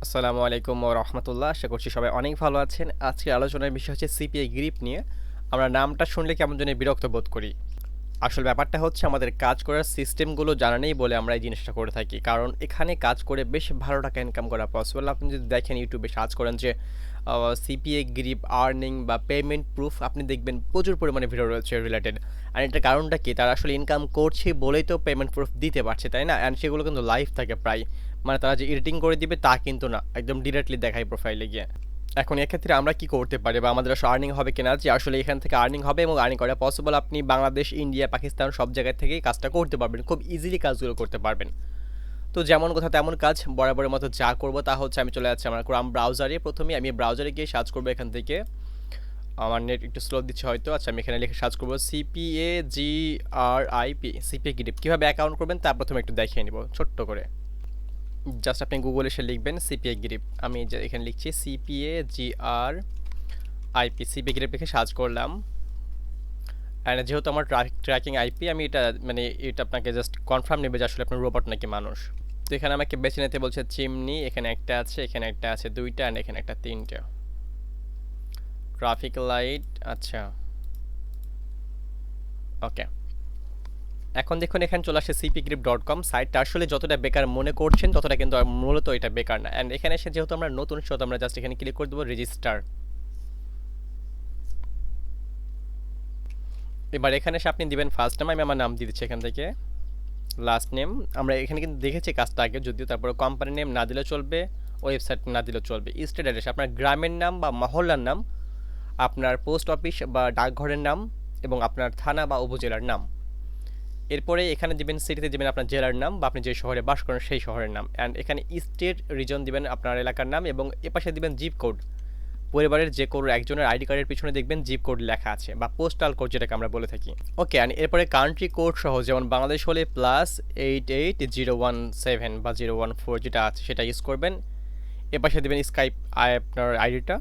আসসালামু আলাইকুম ওয়া রাহমাতুল্লাহ। আশা করছি সবাই অনেক ভালো আছেন। আজকের আলোচনার বিষয় হচ্ছে সিপিআই গ্রিপ নিয়ে। আমরা নামটা শুনলে কেমন জানি বিরক্ত বোধ করি। আসল ব্যাপারটা হচ্ছে আমাদের কাজ করার সিস্টেমগুলো জানা নেই বলে আমরা এই জিনিসটা করে থাকি। কারণ এখানে কাজ করে বেশ ভালো টাকা ইনকাম করা পসিবল। আপনি যদি দেখেন ইউটিউবে সার্চ করেন যে সিপিএ গ্রিপ আর্নিং বা পেমেন্ট প্রুফ, আপনি দেখবেন প্রচুর পরিমাণে ভিডিও রয়েছে রিলেটেড। আর এটার কারণটা কি, তারা আসলে ইনকাম করছে বলেই তো পেমেন্ট প্রুফ দিতে পারছে, তাই না? অ্যান্ড সেগুলো কিন্তু লাইভ থাকে প্রায়, মানে তারা যে এডিটিং করে দিবে তা কিন্তু না, একদম ডিরেক্টলি দেখায় প্রোফাইলে গিয়ে। এখন এক্ষেত্রে আমরা কি করতে পারি বা আমাদের আসলে আর্নিং হবে কিনা, যে আসলে এখান থেকে আর্নিং হবে এবং আর্নিং করা পসিবল, আপনি বাংলাদেশ, ইন্ডিয়া, পাকিস্তান সব জায়গা থেকেই কাজটা করতে পারবেন, খুব ইজিলি কাজগুলো করতে পারবেন। তো যেমন কথা তেমন কাজ, বরাবরের মতো যা করবো তা হচ্ছে আমি চলে যাচ্ছি আমার ক্রোম ব্রাউজারে। প্রথমে আমি ব্রাউজারে গিয়ে সার্চ করবো এখান থেকে। আমার নেট একটু স্লো দিচ্ছে হয়তো। আচ্ছা, আমি এখানে লিখে সার্চ করবো সিপিএ জিআরআইপি, সিপিএ গ্রিপ। কীভাবে অ্যাকাউন্ট করবেন তা প্রথমে একটু দেখিয়ে নিব ছোট্ট করে। জাস্ট আপনি গুগলে এসে লিখবেন সিপিএ গ্রিপ। আমি এখানে লিখছি CPA GR IP, CPA grip লিখে সার্চ করলাম। অ্যান্ড যেহেতু আমার ট্র্যাকিং আইপি, আমি এটা আপনাকে জাস্ট কনফার্ম নেবে যে আসলে আপনার রোবট নাকি মানুষ। তো এখানে আমাকে বেছে নিতে বলছে চিমনি, এখানে একটা আছে, এখানে একটা আছে, দুইটা, অ্যান্ড এখানে একটা তিনটা। ট্রাফিক লাইট, আচ্ছা ওকে। এখন দেখুন এখানে চলে আসে cpgrip.com সাইটটা। আসলে যতটা বেকার মনে করছেন ততটা কিন্তু মূলত এটা বেকার না। অ্যান্ড এখানে এসে যেহেতু আমরা নতুন, সেহেতু আমরা জাস্ট এখানে ক্লিক করে দেবো রেজিস্টার। এবার এখানে এসে আপনি দিবেন ফার্স্ট নেম, আমি আমার নাম দিয়ে দিচ্ছি এখান থেকে, লাস্ট নেম। আমরা এখানে কিন্তু দেখেছি কাজটা আগে, যদিও তারপরে কোম্পানি নেম না দিলেও চলবে, ওয়েবসাইট না দিলেও চলবে, স্টেট অ্যাড্রেস, আপনার গ্রামের নাম বা মহল্লার নাম, আপনার পোস্ট অফিস বা ডাকঘরের নাম, এবং আপনার থানা বা উপজেলার নাম। এরপরে এখানে দিবেন সিটিতে দিবেন আপনার জেলার নাম বা আপনি যে শহরে বাস করেন সেই শহরের নাম। অ্যান্ড এখানে স্টেট রিজন দিবেন আপনার এলাকার নাম, এবং এপাশে দিবেন জিপ কোড। পরিবারের যে কোনো একজনের আইডি কার্ডের পিছনে দেখবেন জিপ কোড লেখা আছে, বা পোস্টাল কোড যেটাকে আমরা বলে থাকি। ওকে, অ্যান্ড এরপরে কান্ট্রি কোড সহ, যেমন বাংলাদেশ হলে +88 017 বা 014 যেটা আছে সেটা ইউজ করবেন। এপাশে দেবেন স্কাইপ আপনার আইডিটা।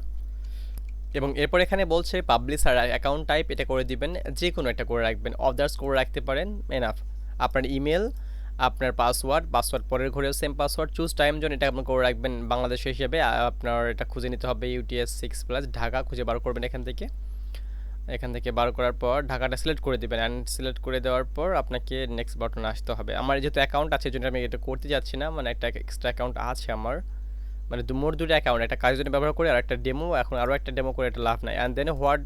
এবং এরপর এখানে বলছে পাবলিশার অ্যাকাউন্ট টাইপ, এটা করে দিবেন, যে কোনো একটা করে রাখবেন, অদার্স করে রাখতে পারেন, এনাফ। আপনার ইমেল, আপনার পাসওয়ার্ড পরের ঘরেও same password, choose time zone এটা আপনি করে রাখবেন বাংলাদেশ হিসেবে। আপনার এটা খুঁজে নিতে হবে ইউটিএস 6+ ঢাকা, খুঁজে বার করবেন এখান থেকে বার করার পর ঢাকাটা সিলেক্ট করে দেবেন। অ্যান্ড সিলেক্ট করে দেওয়ার পর আপনাকে নেক্সট বাটনে আসতে হবে। আমার যেহেতু অ্যাকাউন্ট আছে, এই জন্য আমি এটা করতে যাচ্ছি না, মানে একটা এক্সট্রা অ্যাকাউন্ট আছে আমার, মানে মোট দুটো অ্যাকাউন্ট, একটা কাজের জন্য ব্যবহার করে আর একটা ডেমো। এখন আরও একটা ডেমো করে এটা লাভ নাই। And then what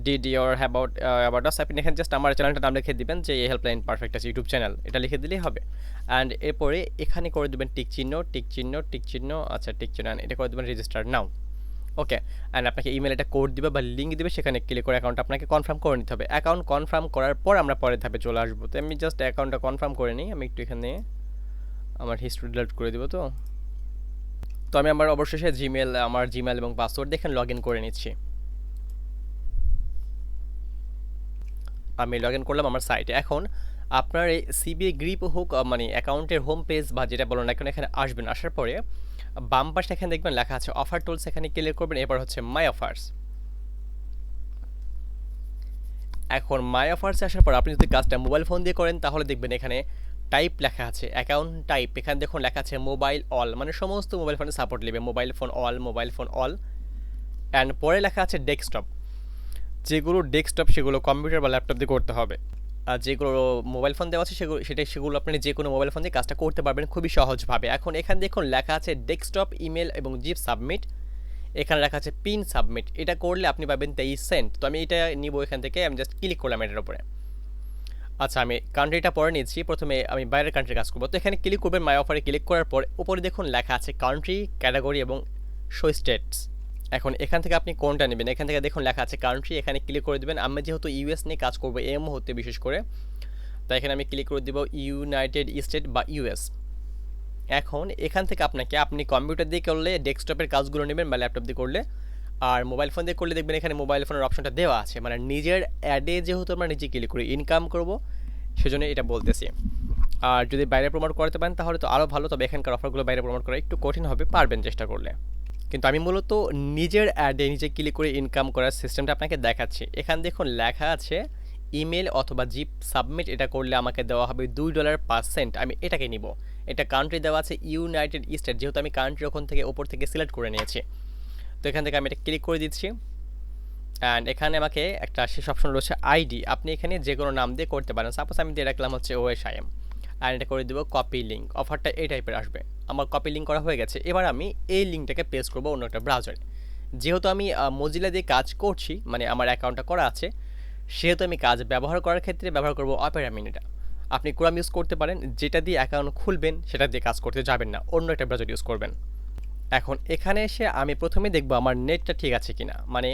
did your about us, আপনি এখানে জাস্ট আমার চ্যানেলটার নাম লিখে দিবেন যে হেল্পলাইন পারফেক্ট আছে ইউটিউব চ্যানেল, এটা লিখে দিলেই হবে। অ্যান্ড এরপরে এখানে করে দেবেন টিক চিহ্ন, আচ্ছা টিক চিহ্ন, অ্যান্ড এটা করে দেবেন রেজিস্টার নাও। ওকে, অ্যান্ড আপনাকে ইমেল একটা কোড দিবে বা লিঙ্ক দিবে, সেখানে ক্লিক করে অ্যাকাউন্ট আপনাকে কনফার্ম করে নিতে হবে। অ্যাকাউন্ট কনফার্ম করার পর আমরা পরের ধাপে চলে আসবো। তো আমি জাস্ট অ্যাকাউন্টটা কনফার্ম করে নিই। আমি একটু এখানে আমার হিস্ট্রি ডিলিট করে দেবো। তো আমি আমার অবশেষে আমার জিমেল এবং পাসওয়ার্ড দেখেন লগ ইন করে নিচ্ছি। আমি লগ ইন করলাম আমার সাইটে। এখন আপনার এই সিবিএ গ্রিপ হোক, মানে অ্যাকাউন্টের হোম পেজ বা যেটা বলো না কেন, এখানে আসবেন। আসার পরে বাম পাশে এখানে দেখবেন লেখা আছে অফার টুলস, এখানে ক্লিক করবেন। এরপর হচ্ছে মাই অফার্স। এখন মাই অফার্সে আসার পর আপনি যদি কাজটা মোবাইল ফোন দিয়ে করেন তাহলে দেখবেন এখানে টাইপ লেখা আছে, অ্যাকাউন্ট টাইপ। এখানে দেখুন লেখা আছে মোবাইল অল, মানে সমস্ত মোবাইল ফোনে সাপোর্ট নেবে, মোবাইল ফোন অল। অ্যান্ড পরে লেখা আছে ডেস্কটপ। যেগুলো ডেস্কটপ সেগুলো কম্পিউটার বা ল্যাপটপ দিয়ে করতে হবে। আর যেগুলো মোবাইল ফোন দেওয়া আছে সেগুলো আপনি যে কোনো মোবাইল ফোন দিয়ে কাজটা করতে পারবেন খুবই সহজভাবে। এখন এখানে দেখুন লেখা আছে ডেস্কটপ, ইমেল এবং জিপ সাবমিট। এখানে লেখা আছে পিন সাবমিট, এটা করলে আপনি পাবেন 23 সেন্ট। তো আমি এটা নিব এখান থেকে, আমি জাস্ট ক্লিক করলাম এটার উপরে। আচ্ছা, আমি কান্ট্রিটা পরে নিচ্ছি, প্রথমে আমি বাইরের কান্ট্রির কাজ করবো। তো এখানে ক্লিক করবেন, মাই অফারে ক্লিক করার পর উপরে দেখুন লেখা আছে কান্ট্রি, ক্যাটাগরি এবং শো স্টেটস। এখন এখান থেকে আপনি কোনটা নেবেন, এখান থেকে দেখুন লেখা আছে কান্ট্রি, এখানে ক্লিক করে দেবেন। আমি যেহেতু ইউএস নিয়ে কাজ করবো এই মুহূর্তে বিশেষ করে, তাই এখানে আমি ক্লিক করে দেবো ইউনাইটেড স্টেট বা ইউএস। এখন এখান থেকে আপনি কম্পিউটার দিয়ে করলে ডেস্কটপের কাজগুলো নেবেন বা ল্যাপটপ দিয়ে করলে, আর মোবাইল ফোন দিয়ে করলে দেখবেন এখানে মোবাইল ফোনের অপশনটা দেওয়া আছে। মানে নিজের অ্যাডে যেহেতু আমরা নিজে ক্লিক করি ইনকাম করব, সেজন্য এটা বলতেছি। আর যদি বাইরে প্রমোট করতে পারেন তাহলে তো আরও ভালো, তবে এখানকার অফারগুলো বাইরে প্রমোট করা একটু কঠিন হবে, পারবেন চেষ্টা করলে। কিন্তু আমি মূলত নিজের অ্যাডে নিজে ক্লিক করে ইনকাম করার সিস্টেমটা আপনাকে দেখাচ্ছি। এখানে দেখুন লেখা আছে ইমেল অথবা জিপ সাবমিট, এটা করলে আমাকে দেওয়া হবে $2 পার সেন্ট। আমি এটাকে নিব। এটা কান্ট্রি দেওয়া আছে ইউনাইটেড স্টেট, যেহেতু আমি কান্ট্রি ওখান থেকে ওপর থেকে সিলেক্ট করে নিয়েছি। তো এখান থেকে আমি এটা ক্লিক করে দিচ্ছি। অ্যান্ড এখানে আমাকে একটা শেষ অপশন রয়েছে আইডি, আপনি এখানে যে কোনো নাম দিয়ে করতে পারেন। সাপোজ আমি দিয়ে রাখলাম হচ্ছে OSIM, অ্যান্ড এটা করে দেবো কপি লিঙ্ক। অফারটা এই টাইপের আসবে। আমার কপি লিঙ্ক করা হয়ে গেছে। এবার আমি এই লিঙ্কটাকে পেস্ট করবো অন্য একটা ব্রাউজারে। যেহেতু আমি মজিলা দিয়ে কাজ করছি, মানে আমার অ্যাকাউন্টটা করা আছে, সেহেতু আমি কাজ ব্যবহার করার ক্ষেত্রে ব্যবহার করবো অপেরা মিনিটা। আপনি ক্রোম ইউজ করতে পারেন, যেটা দিয়ে অ্যাকাউন্ট খুলবেন সেটা দিয়ে কাজ করতে যাবেন না, অন্য একটা ব্রাউজার ইউজ করবেন। এখন এখানে এসে আমি প্রথমে দেখবো আমার নেটটা ঠিক আছে কিনা, মানে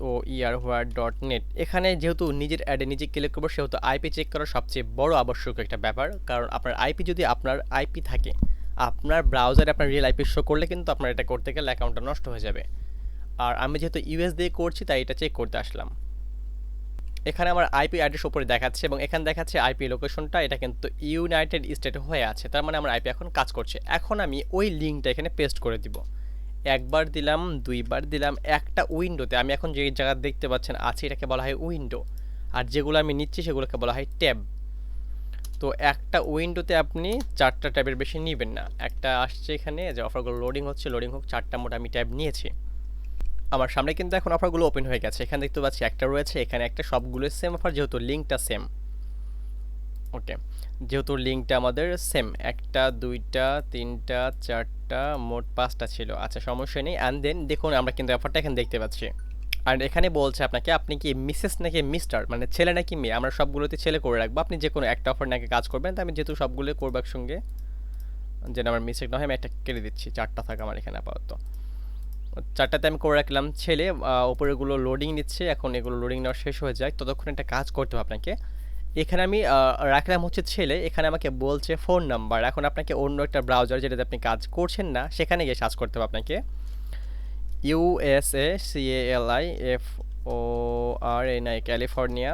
WHOER.net। এখানে যেহেতু নিজের অ্যাডে নিজে ক্লিক করবো, সেহেতু আইপি চেক করা সবচেয়ে বড় আবশ্যক একটা ব্যাপার। কারণ আপনার আইপি যদি আপনার আইপি থাকে, আপনার ব্রাউজারে আপনার রিয়েল আইপি শো করলে কিন্তু আপনার এটা করতে গেলে অ্যাকাউন্টটা নষ্ট হয়ে যাবে। আর আমি যেহেতু ইউএস দিয়ে করছি, তাই এটা চেক করতে আসলাম। এখানে আমার আইপি অ্যাড্রেস উপরে দেখাচ্ছে এবং এখানে দেখাচ্ছে আইপি লোকেশনটা, এটা কিন্তু ইউনাইটেড স্টেট হয়ে আছে, তার মানে আমার আইপি এখন কাজ করছে। এখন আমি ওই লিঙ্কটা এখানে পেস্ট করে দিব। একবার দিলাম, দুইবার দিলাম। একটা উইন্ডোতে আমি এখন যে জায়গা দেখতে পাচ্ছেন আছে, এটাকে বলা হয় উইন্ডো, আর যেগুলো আমি নিচ্ছি সেগুলোকে বলা হয় ট্যাব। তো একটা উইন্ডোতে আপনি 4টা ট্যাবের বেশি নেবেন না। একটা আসছে এখানে যে অফারগুলো লোডিং হচ্ছে, লোডিং হোক। 4টা মোট আমি ট্যাব নিয়েছি। আমার সামনে কিন্তু এখন অফারগুলো ওপেন হয়ে গেছে। এখানে দেখতে পাচ্ছি একটা রয়েছে, এখানে একটা, সবগুলো সেম অফার, যেহেতু লিঙ্কটা সেম। ওকে, যেহেতু লিঙ্কটা আমাদের সেম, একটা, দুইটা, তিনটা, চারটা, মোট 5টা ছিল। আচ্ছা, সমস্যা নেই। অ্যান্ড দেন দেখুন আমরা কিন্তু অফারটা এখানে দেখতে পাচ্ছি। আর এখানে বলছে আপনাকে, আপনি কি মিসেস নাকি মিস্টার, মানে ছেলে নাকি মেয়ে। আমরা সবগুলোতে ছেলে করে রাখবো, আপনি যে কোনো একটা অফার নাকি কাজ করবেন। তো আমি যেহেতু সবগুলো করবো একসঙ্গে, যেন আমার মিস্টেক না হয়, আমি একটা কেটে দিচ্ছি। 4টা থাকে আমার এখানে আপাতত। 4টাতে আমি করে রাখলাম ছেলে। ওপরেগুলো লোডিং নিচ্ছে, এখন এগুলো লোডিং নেওয়া শেষ হয়ে যায়, ততক্ষণ একটা কাজ করতে হবে আপনাকে। এখানে আমি রাখলাম হচ্ছে ছেলে। এখানে আমাকে বলছে ফোন নাম্বার। এখন আপনাকে অন্য একটা ব্রাউজার যেটাতে আপনি কাজ করছেন না, সেখানে গিয়ে সার্চ করতে হবে আপনাকে। USACALIFORNI, ক্যালিফোর্নিয়া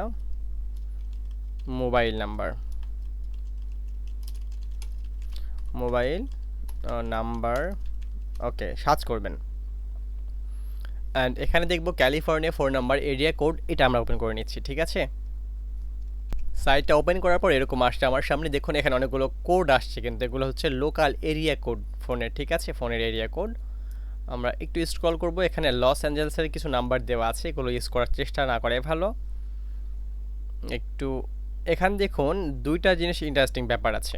মোবাইল নাম্বার, ওকে, সার্চ করবেন। অ্যান্ড এখানে দেখবো California phone number area code, এটা আমরা ওপেন করে নিচ্ছি। ঠিক আছে, সাইটটা ওপেন করার পর এরকম আসছে আমার সামনে। দেখুন এখানে অনেকগুলো কোড আসছে, কিন্তু এগুলো হচ্ছে লোকাল এরিয়া কোড ফোনের। ঠিক আছে, ফোনের এরিয়া কোড। আমরা একটু স্ক্রল করব, এখানে লস অ্যাঞ্জেলসের কিছু নাম্বার দেওয়া আছে, এগুলো ইউজ করার চেষ্টা না করাই ভালো। একটু এখানে দেখুন দুইটা জিনিস ইন্টারেস্টিং ব্যাপার আছে।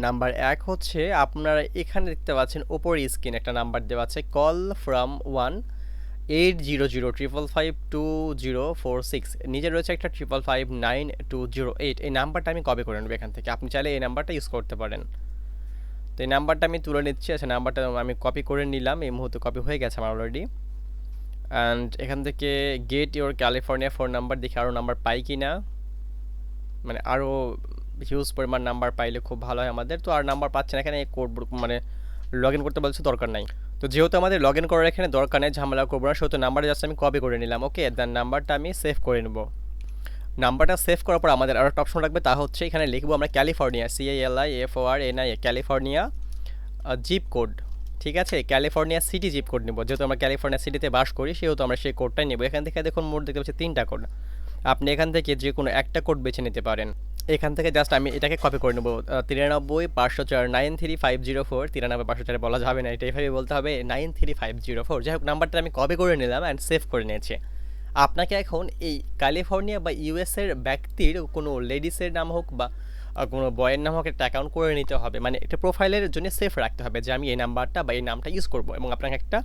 নাম্বার 1 হচ্ছে আপনারা এখানে দেখতে পাচ্ছেন ওপর স্ক্রিন একটা নাম্বার দেওয়া আছে, কল ফ্রম 1-800-555-2046। নিজে রয়েছে একটা 555-9208। এই নাম্বারটা আমি কপি করে নেব এখান থেকে। আপনি চাইলে এই নাম্বারটা ইউজ করতে পারেন। তো এই নাম্বারটা আমি তুলে নিচ্ছি। আচ্ছা, নাম্বারটা আমি কপি করে নিলাম, এই মুহূর্তে কপি হয়ে গেছে আমার অলরেডি। অ্যান্ড এখান থেকে gate your California phone number, দেখি আরও নাম্বার পাই কি না, মানে আরও হিউজ পরিমাণ নাম্বার পাইলে খুব ভালো হয় আমাদের। তো আর নাম্বার পাচ্ছে না এখানে, কোড মানে লগ ইন করতে বলছে, দরকার নাই। তো যেহেতু আমাদের লগ ইন করার এখানে দরকার নেই, ঝামেলা করবো না, সেহেতু নাম্বারটা জাস্ট আমি কপি করে নিলাম। ওকে, দেন নাম্বারটা আমি সেভ করে নেব। নাম্বারটা সেভ করার পর আমাদের আরও একটা অপশন রাখবে, তা হচ্ছে এখানে লিখবো আমরা California, CALIFORNIA, California zip code. ঠিক আছে, ক্যালিফোর্নিয়া সিটি জিপ কোড নেব। যেহেতু আমরা ক্যালিফোর্নিয়া সিটিতে বাস করি, সেহেতু আমরা সেই কোডটাই নেব। এখান থেকে দেখুন মোট দেখতে পাচ্ছি 3টা কোড। আপনি এখান থেকে যে কোনো একটা কোড বেছে নিতে পারেন। এখান থেকে জাস্ট আমি এটাকে কপি করে নেব, 93-504-93504। 93-504 বলা যাবে না, এটা এইভাবে বলতে হবে 93504। যাই হোক, নাম্বারটা আমি কপি করে নিলাম অ্যান্ড সেভ করে নিয়েছি। আপনাকে এখন এই ক্যালিফোর্নিয়া বা ইউএসের ব্যক্তির কোনো লেডিসের নাম হোক বা কোনো বয়ের নাম হোক, একটা অ্যাকাউন্ট করে নিতে হবে, মানে একটা প্রোফাইলের জন্য সেফ রাখতে হবে যে আমি এই নাম্বারটা বা এই নামটা ইউজ করবো। এবং আপনাকে একটা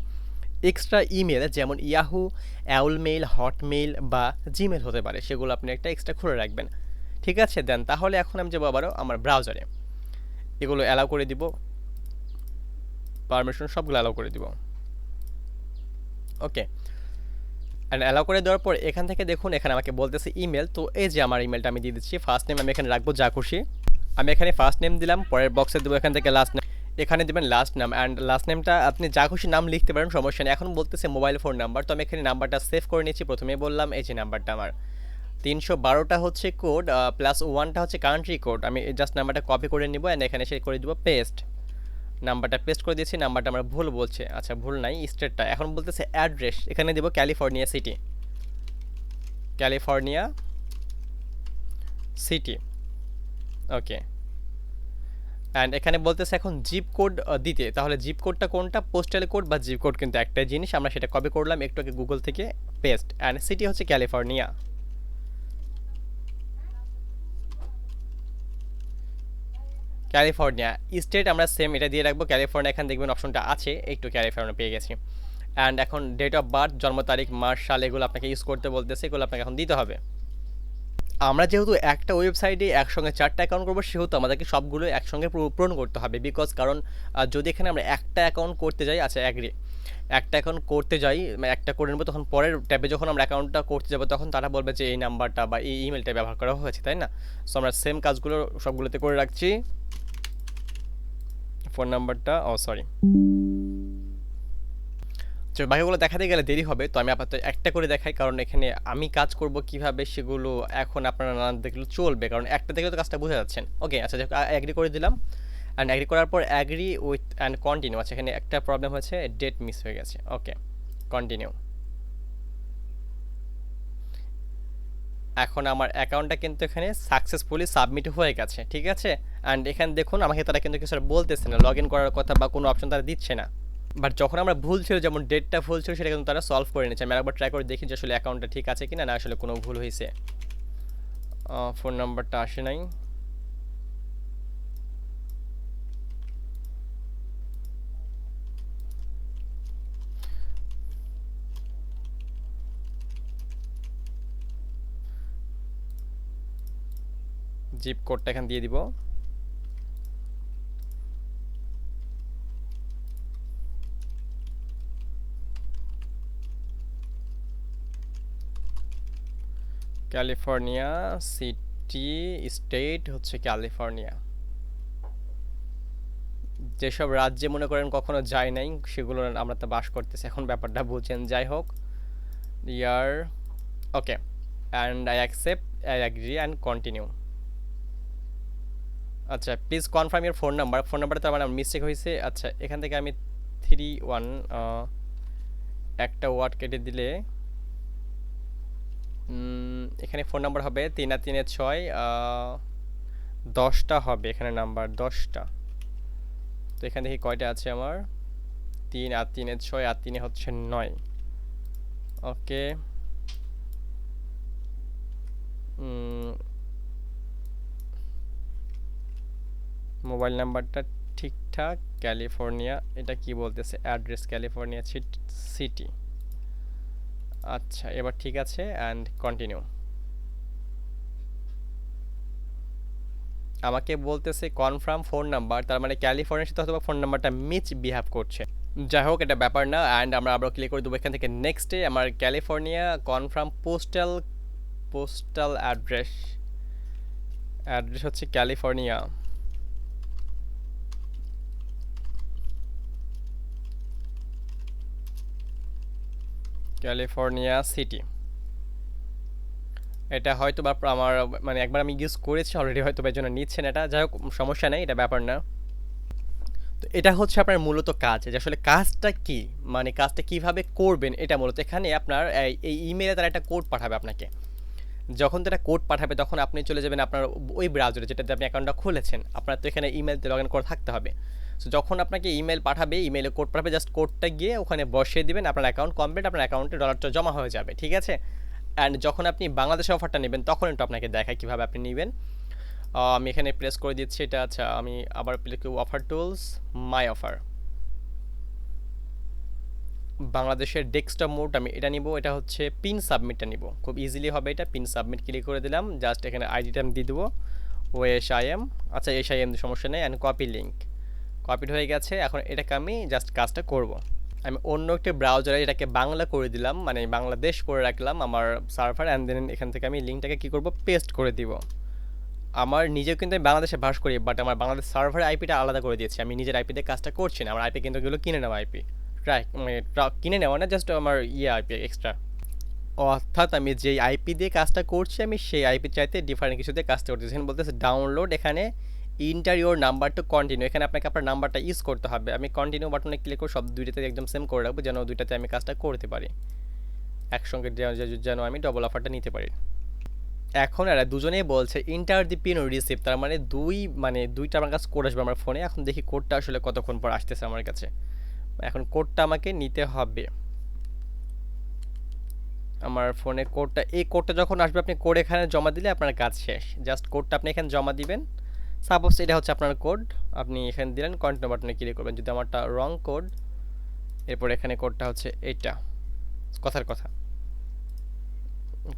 এক্সট্রা ইমেল, যেমন ইয়াহু, অ্যাউলমেইল, হটমেইল বা জিমেল হতে পারে, সেগুলো আপনি একটা এক্সট্রা খুলে রাখবেন। ঠিক আছে, দেন তাহলে এখন আমি যাবো আবারও আমার ব্রাউজারে, এগুলো অ্যালাউ করে দিব, পারমিশন সবগুলো অ্যালাউ করে দিব। ওকে, অ্যান্ড অ্যালাউ করে দেওয়ার পর এখান থেকে দেখুন এখানে আমাকে বলতেছে ইমেল। তো এই যে আমার ইমেলটা আমি দিয়ে দিচ্ছি। ফার্স্ট নেম আমি এখানে রাখবো যা খুশি, আমি এখানে ফার্স্ট নেম দিলাম, পরের বক্সে দেবো এখান থেকে লাস্ট নেম, এখানে দেবেন লাস্ট নাম। অ্যান্ড লাস্ট নেমটা আপনি যা খুশি নাম লিখতে পারেন, সমস্যা নেই। এখন বলতেছে মোবাইল ফোন নাম্বার, তো আমি এখানে নাম্বারটা সেভ করে নিচ্ছি। প্রথমেই বললাম এই যে নাম্বারটা আমার 312টা হচ্ছে কোড, +1টা হচ্ছে কান্ট্রি কোড। আমি জাস্ট নাম্বারটা কপি করে নিব অ্যান্ড এখানে এসে করে দিব পেস্ট। নাম্বারটা পেস্ট করে দিয়েছি, নাম্বারটা আমার ভুল বলছে। আচ্ছা, ভুল নাই, স্টেটটা এখন বলতেছে অ্যাড্রেস, এখানে দেবো California city, California city. Okay, and এখানে বলতেছে এখন জিপ কোড দিতে, তাহলে জিপ কোডটা কোনটা? পোস্টাল কোড বা জিপ কোড কিন্তু একটাই জিনিস। আমরা সেটা কপি করলাম একটু আগে গুগল থেকে, পেস্ট, অ্যান্ড সিটি হচ্ছে ক্যালিফোর্নিয়া। ক্যালিফোর্নিয়া স্টেট আমরা সেম এটা দিয়ে রাখবো ক্যালিফোর্নিয়া, এখানে দেখবেন অপশনটা আছে, একটু ক্যালিফোর্নিয়া পেয়ে গেছি। অ্যান্ড এখন ডেট অফ বার্থ, জন্ম তারিখ, মাস, সাল, এগুলো আপনাকে ইউজ করতে বলতেছে, এগুলো আপনাকে এখন দিতে হবে। আমরা যেহেতু একটা ওয়েবসাইটে একসঙ্গে 4টা অ্যাকাউন্ট করবো, সেহেতু আমাদেরকে সবগুলো একসঙ্গে পূরণ করতে হবে। বিকজ কারণ যদি এখানে আমরা একটা অ্যাকাউন্ট করতে যাই, আচ্ছা অ্যাগ্রি, একটা অ্যাকাউন্ট করতে যাই, একটা করে নেবো, তখন পরের ট্যাবে যখন আমরা অ্যাকাউন্টটা করতে যাবো তখন তারা বলবে যে এই নাম্বারটা বা এই ইমেলটা ব্যবহার করা হয়েছে, তাই না? সো আমরা সেম কাজগুলো সবগুলোতে করে রাখছি। ফোন নাম্বারটা, ও সরি, তো বাকিগুলো দেখাতে গেলে দেরি হবে, তো আমি আপাতত একটা করে দেখাই, কারণ এখানে আমি কাজ করব কিভাবে সেগুলো এখন আপনারা না দেখলে চলবে, কারণ একটা দেখলে তো কাজটা বুঝে যাচ্ছেন। ওকে, আচ্ছা অ্যাগ্রি করে দিলাম। অ্যান্ড অ্যাগ্রি করার পর অ্যাগ্রি উইথ অ্যান্ড কন্টিনিউ। আচ্ছা এখানে একটা প্রবলেম হয়েছে, ডেট মিস হয়ে গেছে। ওকে, কন্টিনিউ। এখন আমার অ্যাকাউন্টটা কিন্তু এখানে সাকসেসফুলি সাবমিট হয়ে গেছে, ঠিক আছে। অ্যান্ড এখানে দেখুন আমাকে তারা কিন্তু কিছু বলতেছে না, লগ ইন করার কথা বা কোনো অপশন তারা দিচ্ছে না। বাট যখন আমরা ভুল ছিল, যেমন ডেটটা ভুল ছিল, সেটা কিন্তু তারা সলভ করে নিচ্ছে। আমি আরেকবার ট্রাই করে দেখি যে আসলে অ্যাকাউন্টটা ঠিক আছে কিনা, না আসলে কোনো ভুল হয়েছে। ফোন নাম্বারটা আসে নাই। জিপ কোডটা এখানে দিয়ে দিব। ক্যালিফোর্নিয়া, সিটি, স্টেট হচ্ছে ক্যালিফোর্নিয়া। যেসব রাজ্যে মনে করেন কখনো যায় নাই, সেগুলো আমরা তো বাস করতেছি, এখন ব্যাপারটা বুঝছেন। যাই হোক, yeah, okay, and I accept, I agree and continue. আচ্ছা please confirm your phone number. Phone নাম্বারটা তো আমার মিস্টেক হয়েছে। আচ্ছা এখান থেকে আমি 3-1 একটা ওয়ার্ড কেটে দিলে এখানে ফোন নাম্বার হবে 3 আর 3 6, 10টা হবে এখানে নাম্বার, 10টা। তো এখানে দেখি কয়টা আছে আমার, 3 আর 3 6 আর 3 হচ্ছে 9। ওকে, মোবাইল নাম্বারটা ঠিকঠাক, ক্যালিফোর্নিয়া, এটা কি বলতেছে, অ্যাড্রেস ক্যালিফোর্নিয়া সিটি। আচ্ছা এবার ঠিক আছে, অ্যান্ড কন্টিনিউ। আমাকে বলতেছে কনফার্ম ফোন নাম্বার, তার মানে ক্যালিফোর্নিয়ার সাথে হয়তো ফোন নাম্বারটা মিচ বিহেভ করছে। যাই হোক, এটা ব্যাপার না। অ্যান্ড আমরা আবার ক্লিক করে দেবো এখান থেকে নেক্সটে। আমার California confirm postal, postal address, address হচ্ছে ক্যালিফোর্নিয়া, ক্যালিফোর্নিয়া সিটি। এটা হয়তো বা আমার মানে একবার আমি ইউজ করেছি অলরেডি, হয়তো বা এই জন্য নিচ্ছেন এটা। যাই হোক, সমস্যা নেই, এটা ব্যাপার না। তো এটা হচ্ছে আপনার মূলত কাজ, যে আসলে কাজটা কি, মানে কাজটা কিভাবে করবেন, এটা মূলত এখানে আপনার এই ইমেলে তারা একটা কোড পাঠাবে আপনাকে। যখন তারা কোড পাঠাবে তখন আপনি চলে যাবেন আপনার ওই ব্রাউজারে যেটাতে আপনি অ্যাকাউন্টটা খুলেছেন। আপনার তো এখানে ইমেলতে লগ ইন করে থাকতে হবে। সো যখন আপনাকে ইমেল পাঠাবে, ইমেলে কোড পাঠাবে, জাস্ট কোডটা গিয়ে ওখানে বসিয়ে দিবেন, আপনার অ্যাকাউন্ট কমপ্লিট, আপনার অ্যাকাউন্টে ডলারটা জমা হয়ে যাবে, ঠিক আছে। অ্যান্ড যখন আপনি বাংলাদেশের অফারটা নেবেন তখন একটু আপনাকে দেখায় কীভাবে আপনি নেবেন। আমি এখানে প্রেস করে দিচ্ছি এটা। আচ্ছা আমি আবার প্লে অফার টুলস, মাই অফার, বাংলাদেশের ডেস্কটপ মোড আমি এটা নিব। এটা হচ্ছে পিন সাবমিটটা নিব, খুব ইজিলি হবে এটা। পিন সাবমিট ক্লিক করে দিলাম, জাস্ট এখানে আইডিটা আমি দিয়ে দেবো, ও এস আই এম। আচ্ছা এস আই এম সমস্যা নেই। অ্যান্ড কপি লিঙ্ক, কপিড হয়ে গেছে। এখন এটাকে আমি জাস্ট কাজটা করব। আমি অন্য একটি ব্রাউজারে এটাকে বাংলা করে দিলাম, মানে বাংলাদেশ করে রাখলাম আমার সার্ভার। অ্যান্ড দেন এখান থেকে আমি লিঙ্কটাকে কী করব, পেস্ট করে দিব। আমার নিজেও কিন্তু আমি বাংলাদেশে বাস করি, বাট আমার বাংলাদেশ সার্ভার আইপিটা আলাদা করে দিয়েছি। আমি নিজের আইপিতে কাজটা করছি না, আমার আইপি কিন্তু এগুলো কিনে নেওয়া আইপি, মানে কিনে নেওয়া না, জাস্ট আমার আইপি এক্সট্রা। অর্থাৎ আমি যেই আইপি দিয়ে কাজটা করছি, আমি সেই আইপি চাইতে ডিফারেন্ট কিছু দিয়ে কাজটা করতেছি। এখানে বলতেছে ডাউনলোড, এখানে inter your number to continue, এখানে আপনাকে আপনার নাম্বারটা ইউজ করতে হবে। আমি কন্টিনিউ বাটনে ক্লিক করে সব দুইটাতে একদম সেম করে রাখবো, যেন দুইটাতে আমি কাজটা করতে পারি একসঙ্গে, যেন আমি ডবল অফারটা নিতে পারি। এখন এরা দুজনেই বলছে ইন্টার দি পিন রিসিভ, তার মানে দুইটা আমার কাছে কোড আসবে আমার ফোনে। এখন দেখি কোডটা আসলে কতক্ষণ পর আসতেছে আমার কাছে। এখন কোডটা আমাকে নিতে হবে আমার ফোনে। এই কোডটা যখন আসবে আপনি কোড এখানে জমা দিলে আপনার কাজ শেষ। জাস্ট কোডটা আপনি এখানে জমা দিবেন। সাপোজ এটা হচ্ছে আপনার কোড, আপনি এখানে দিলেন, কন্টিনিউ বাটনে ক্লিক করবেন। যদি আমারটা রং কোড, এরপর এখানে কোডটা হচ্ছে এইটা, কথার কথা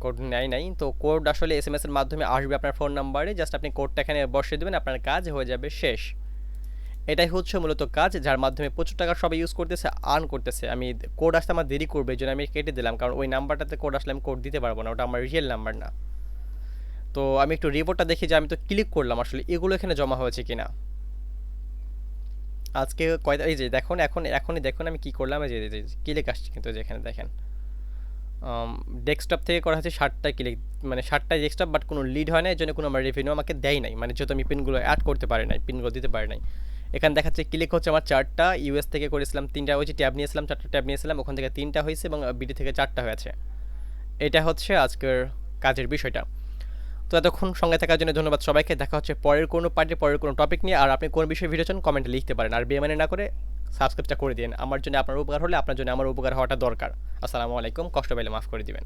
কোড নাই তো কোড আসলে এসএমএস এর মাধ্যমে আসবে আপনার ফোন নাম্বারে। জাস্ট আপনি কোডটা এখানে বসিয়ে দেবেন, আপনার কাজ হয়ে যাবে শেষ। এটাই হচ্ছে মূলত কাজ, যার মাধ্যমে প্রচুর টাকা সবাই ইউজ করতেছে, আর্ন করতেছে। আমি কোড আসতে আমার দেরি করবে, এই জন্য আমি কেটে দিলাম, কারণ ওই নাম্বারটাতে কোড আসলে আমি কোড দিতে পারবো না, ওটা আমার রিয়েল নাম্বার না। তো আমি একটু রিপোর্টটা দেখি যে আমি তো ক্লিক করলাম আসলে এগুলো এখানে জমা হয়েছে কিনা। আজকে কয়টা, এই যে দেখুন, এখনই দেখুন আমি কি করলাম। এই যে ক্লিক আসছে কিন্তু, যেখানে দেখেন ডেস্কটপ থেকে করা হচ্ছে 60টা ক্লিক, মানে 60টাই ডেস্কটপ, বাট কোনো লিড হয় না, এই জন্য কোনো আমার রেভিনিউ আমাকে দেয় নাই, মানে যেহেতু আমি পিনগুলো অ্যাড করতে পারি নাই, পিনগুলো দিতে পারি নাই। এখানে দেখাচ্ছে ক্লিক হচ্ছে আমার 4টা, ইউএস থেকে করেছিলাম 3টা হয়েছে, ট্যাব নিয়েছিলাম 4টা ট্যাব নিয়েছিলাম, ওখান থেকে 3টা হয়েছে এবং বিডি থেকে 4টা হয়েছে। এটা হচ্ছে আজকের কাজের বিষয়টা। তো এতক্ষণ সঙ্গে থাকার জন্য ধন্যবাদ সবাইকে। দেখা হচ্ছে পরের কোনো পার্টে, পরের কোনো টপিক নিয়ে। আর আপনি কোন বিষয়ে ভিডিও চান কমেন্টে লিখতে পারেন, আর বেমানি না করে সাবস্ক্রাইবটা করে দিন। আমার জন্য আপনার উপকার হলে আপনার জন্য আমার উপকার হওয়াটা দরকার। আসসালামু আলাইকুম, কষ্ট পেলে মাফ করে দিবেন।